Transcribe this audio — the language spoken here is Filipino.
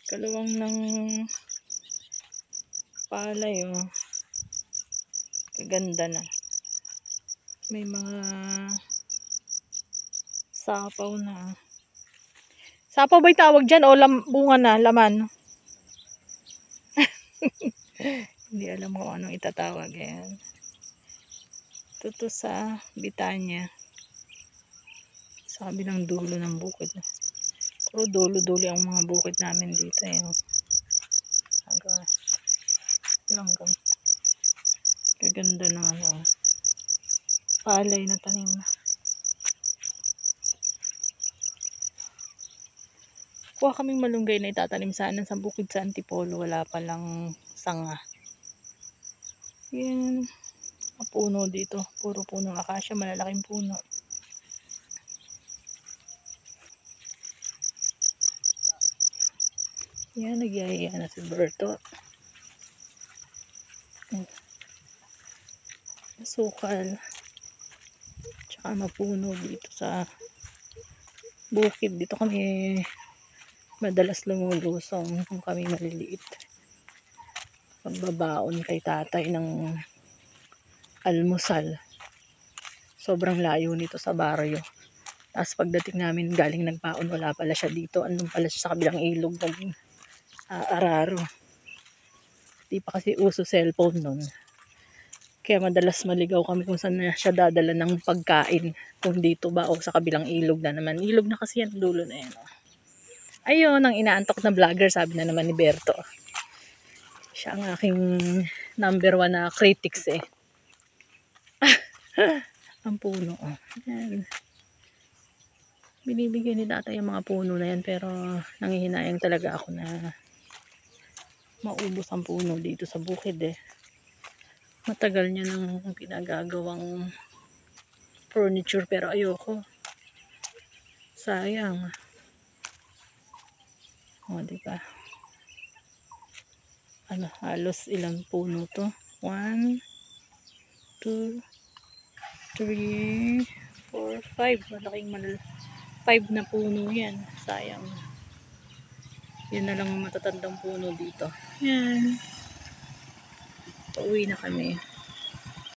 Kaluwang ng palay, oh. Ganda na. May mga sapaw na. Sapaw ba'y tawag dyan o bunga na, laman? Hindi alam ko anong itatawag. Ayan. Ito sa Bitanya. Sa kabilang dulo ng bukid. Pero dulo-dulo ang mga bukid namin dito. Ayan. Langgam. Kaganda ng ano. Palay na tanim. Kuha kaming malunggay na itatanim sana sa bukid sa Antipolo. Wala palang sanga. Yan. Puno dito. Puro punong akasya. Malalaking puno. Yan. Nagyaya na si Berto. Sukal. Tsaka mapuno dito sa bukid. Dito kami madalas lumulusong kung kami maliliit. Pagbabaon kay tatay ng almusal. Sobrang layo nito sa baryo. Tapos pagdating namin galing nagbaon, wala pala siya dito. Andun pala siya sa kabilang ilog ng Araro. Di pa kasi uso cellphone nun. Kaya madalas maligaw kami kung saan na siya dadala ng pagkain. Kung dito ba o sa kabilang ilog na naman. Ilog na kasi yan, dulo na yan. Ayun, ang inaantok na vlogger, sabi na naman ni Berto. Siya ang aking #1 na critics eh. Ang puno. Yan. Binibigyan ni tatay yung mga puno na yan, pero nangihinayang talaga ako na maubos ang puno dito sa bukid eh. Matagal niya nang pinagagawang furniture pero ayoko. Sayang. O, diba? Ano, halos ilang puno to? 1, 2, 3, 4, 5. Malaking 5 na puno yan. Sayang. Yun na lang matatandang puno dito. Yan. Pauwi na kami.